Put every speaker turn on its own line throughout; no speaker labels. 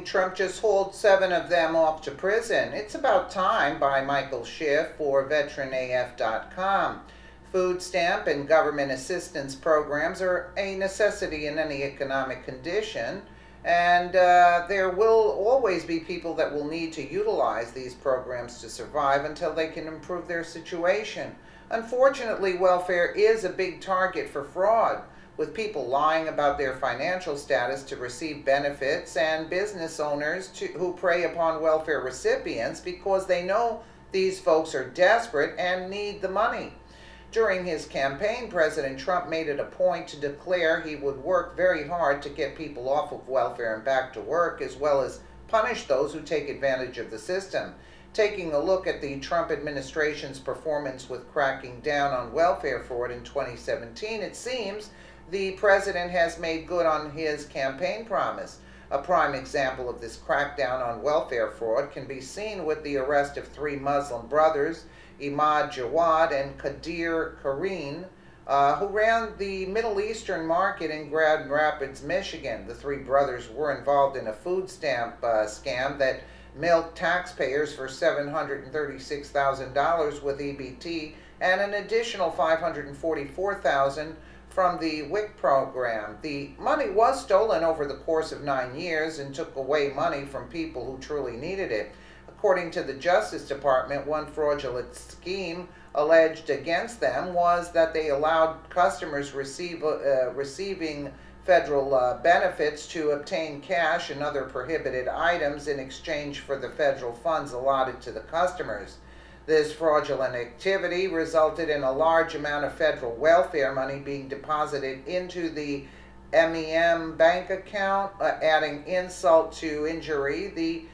Trump just hauled 7 of them off to prison. It's About Time by Michael Schiff for veteranaf.com. Food stamp and government assistance programs are a necessity in any economic condition, and there will always be people that will need to utilize these programs to survive until they can improve their situation. Unfortunately, welfare is a big target for fraud, with people lying about their financial status to receive benefits, and business owners who prey upon welfare recipients because they know these folks are desperate and need the money. During his campaign, President Trump made it a point to declare he would work very hard to get people off of welfare and back to work, as well as punish those who take advantage of the system. Taking a look at the Trump administration's performance with cracking down on welfare fraud in 2017, it seems the president has made good on his campaign promise. A prime example of this crackdown on welfare fraud can be seen with the arrest of 3 Muslim brothers, Imad Jawad and Qadir Kareen, who ran the Middle Eastern market in Grand Rapids, Michigan. The 3 brothers were involved in a food stamp scam that milked taxpayers for $736,000 with EBT and an additional $544,000 from the WIC program. The money was stolen over the course of 9 years and took away money from people who truly needed it. According to the Justice Department, one fraudulent scheme alleged against them was that they allowed customers receiving federal benefits to obtain cash and other prohibited items in exchange for the federal funds allotted to the customers. This fraudulent activity resulted in a large amount of federal welfare money being deposited into the MEM bank account. Adding insult to injury, the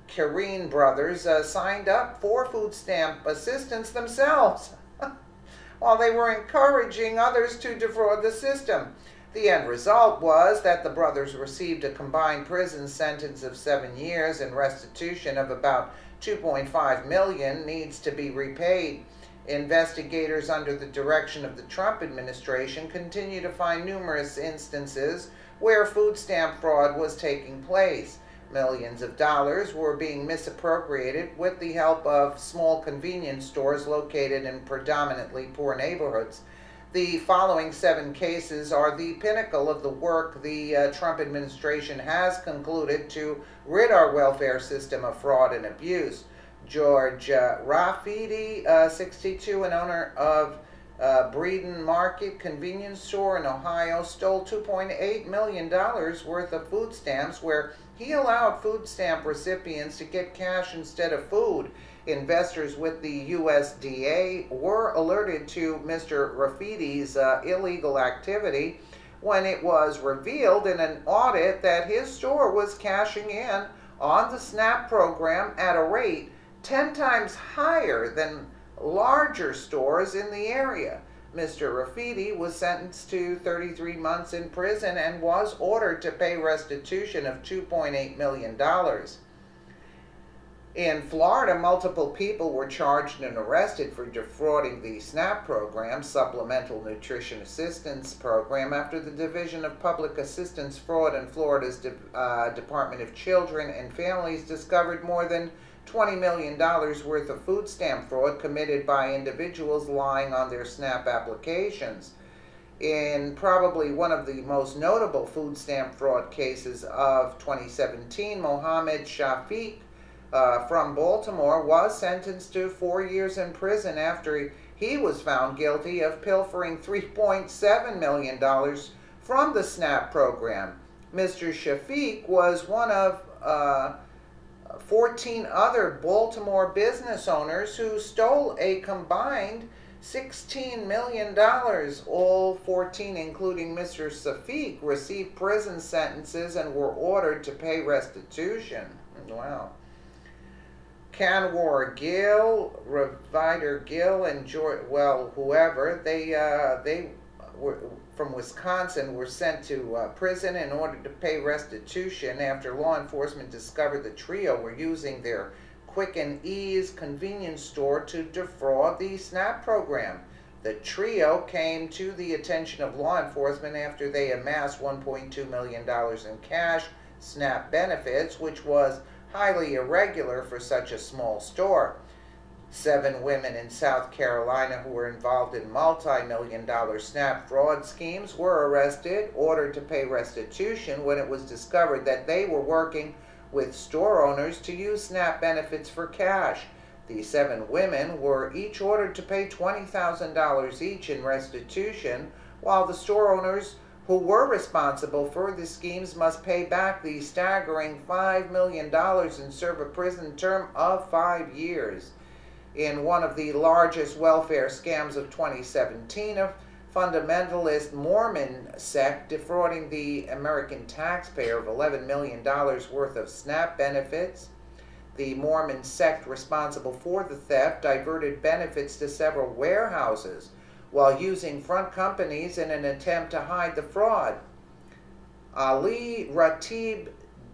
Kareen brothers signed up for food stamp assistance themselves while they were encouraging others to defraud the system. The end result was that the brothers received a combined prison sentence of 7 years, and restitution of about $2.5 million needs to be repaid. Investigators under the direction of the Trump administration continue to find numerous instances where food stamp fraud was taking place. Millions of dollars were being misappropriated with the help of small convenience stores located in predominantly poor neighborhoods. The following 7 cases are the pinnacle of the work the Trump administration has concluded to rid our welfare system of fraud and abuse. George Rafidi, 62, an owner of Breeden Market convenience store in Ohio, stole $2.8 million worth of food stamps, where he allowed food stamp recipients to get cash instead of food. Investors with the USDA were alerted to Mr. Rafidi's illegal activity when it was revealed in an audit that his store was cashing in on the SNAP program at a rate 10 times higher than larger stores in the area. Mr. Rafidi was sentenced to 33 months in prison and was ordered to pay restitution of $2.8 million. In Florida, multiple people were charged and arrested for defrauding the SNAP program, Supplemental Nutrition Assistance Program, after the Division of Public Assistance Fraud in Florida's Department of Children and Families discovered more than $20 million worth of food stamp fraud committed by individuals lying on their SNAP applications. In probably one of the most notable food stamp fraud cases of 2017, Mohammed Shafiq from Baltimore was sentenced to 4 years in prison after he was found guilty of pilfering $3.7 million from the SNAP program. Mr. Shafiq was one of 14 other Baltimore business owners who stole a combined $16 million. All 14, including Mr. Shafiq, received prison sentences and were ordered to pay restitution. Wow. Canwar Gill, Revider Gill, and whoever, they were from Wisconsin, were sent to prison in order to pay restitution after law enforcement discovered the trio were using their Quick and Ease convenience store to defraud the SNAP program. The trio came to the attention of law enforcement after they amassed $1.2 million in cash, SNAP benefits, which was highly irregular for such a small store. 7 women in South Carolina who were involved in multi-million-dollar SNAP fraud schemes were arrested, ordered to pay restitution when it was discovered that they were working with store owners to use SNAP benefits for cash. The 7 women were each ordered to pay $20,000 each in restitution, while the store owners who were responsible for the schemes must pay back the staggering $5 million and serve a prison term of 5 years. In one of the largest welfare scams of 2017, a fundamentalist Mormon sect defrauding the American taxpayer of $11 million worth of SNAP benefits. The Mormon sect responsible for the theft diverted benefits to several warehouses while using front companies in an attempt to hide the fraud. Ali Ratib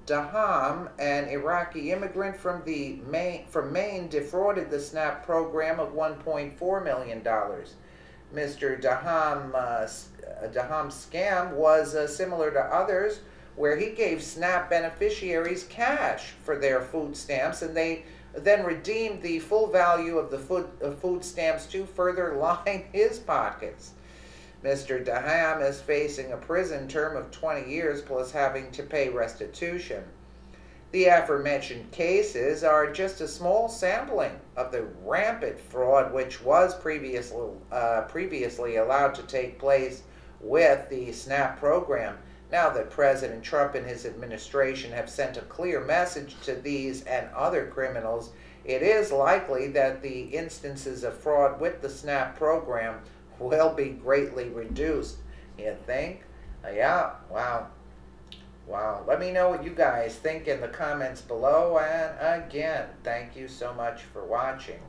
Daham, an Iraqi immigrant from Maine, defrauded the SNAP program of $1.4 million. Mr. Daham's scam was similar to others, where he gave SNAP beneficiaries cash for their food stamps, and they then redeemed the full value of the food stamps to further line his pockets. Mr. Daham is facing a prison term of 20 years plus having to pay restitution. The aforementioned cases are just a small sampling of the rampant fraud which was previously allowed to take place with the SNAP program. Now that President Trump and his administration have sent a clear message to these and other criminals, it is likely that the instances of fraud with the SNAP program will be greatly reduced. You think? Yeah, wow. Wow. Let me know what you guys think in the comments below. And again, thank you so much for watching.